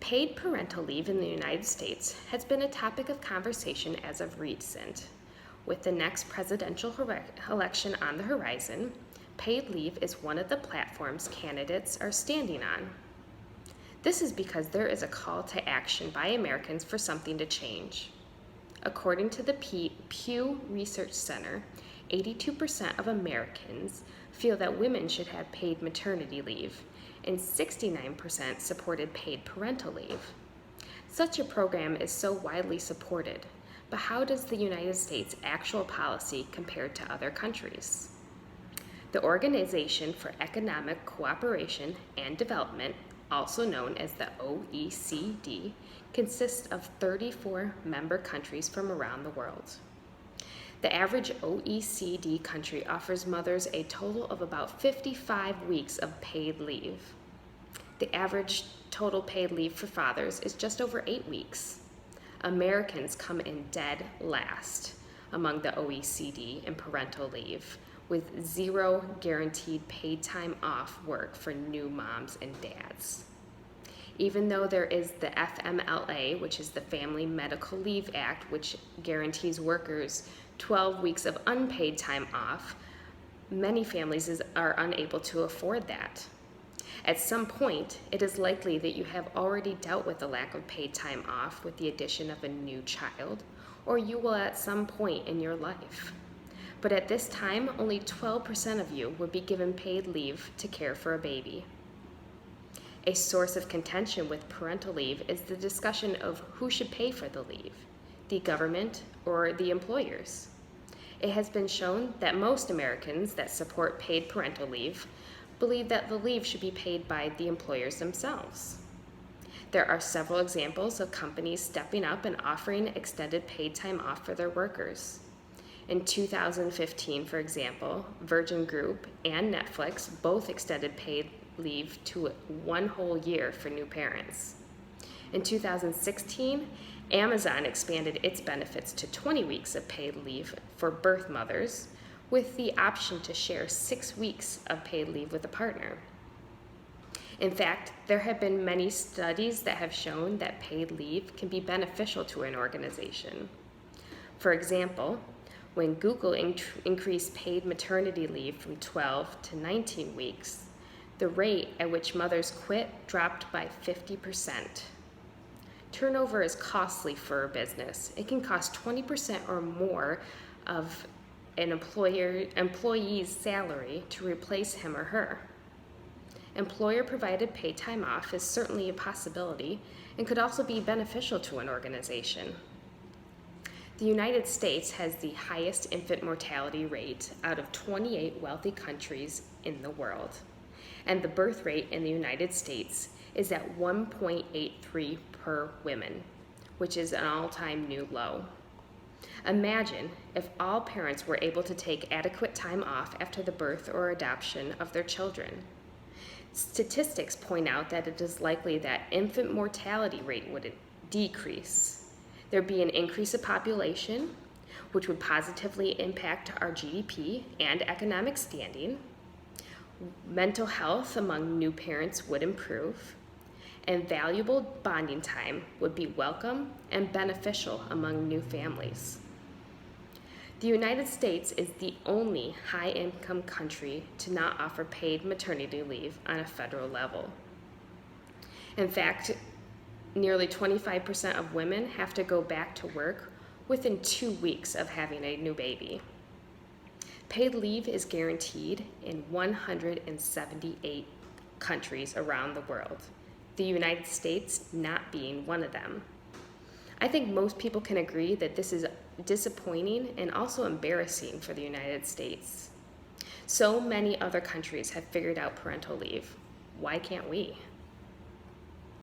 Paid parental leave in the United States has been a topic of conversation as of recent. With the next presidential election on the horizon, paid leave is one of the platforms candidates are standing on. This is because there is a call to action by Americans for something to change. According to the Pew Research Center, 82% of Americans feel that women should have paid maternity leave, and 69% supported paid parental leave. Such a program is so widely supported, but how does the United States' actual policy compare to other countries? The Organization for Economic Cooperation and Development, also known as the OECD, consists of 34 member countries from around the world. The average OECD country offers mothers a total of about 55 weeks of paid leave. The average total paid leave for fathers is just over 8 weeks. Americans come in dead last among the OECD in parental leave, with 0 guaranteed paid time off work for new moms and dads. Even though there is the FMLA, which is the Family Medical Leave Act, which guarantees workers 12 weeks of unpaid time off, many families are unable to afford that. At some point, it is likely that you have already dealt with the lack of paid time off with the addition of a new child, or you will at some point in your life. But at this time, only 12% of you would be given paid leave to care for a baby. A source of contention with parental leave is the discussion of who should pay for the leave, the government or the employers. It has been shown that most Americans that support paid parental leave believe that the leave should be paid by the employers themselves. There are several examples of companies stepping up and offering extended paid time off for their workers. In 2015, for example, Virgin Group and Netflix both extended paid leave to 1 whole year for new parents. In 2016, Amazon expanded its benefits to 20 weeks of paid leave for birth mothers, with the option to share 6 weeks of paid leave with a partner. In fact, there have been many studies that have shown that paid leave can be beneficial to an organization. For example, when Google increased paid maternity leave from 12 to 19 weeks, the rate at which mothers quit dropped by 50%. Turnover is costly for a business. It can cost 20% or more of an employee's salary to replace him or her. Employer-provided paid time off is certainly a possibility and could also be beneficial to an organization. The United States has the highest infant mortality rate out of 28 wealthy countries in the world, and the birth rate in the United States is at 1.83 per woman, which is an all-time new low. Imagine if all parents were able to take adequate time off after the birth or adoption of their children. Statistics point out that it is likely that infant mortality rate would decrease. There'd be an increase of population, which would positively impact our GDP and economic standing. Mental health among new parents would improve, and valuable bonding time would be welcome and beneficial among new families. The United States is the only high-income country to not offer paid maternity leave on a federal level. In fact, nearly 25% of women have to go back to work within 2 weeks of having a new baby. Paid leave is guaranteed in 178 countries around the world, the United States not being one of them. I think most people can agree that this is disappointing and also embarrassing for the United States. So many other countries have figured out parental leave. Why can't we?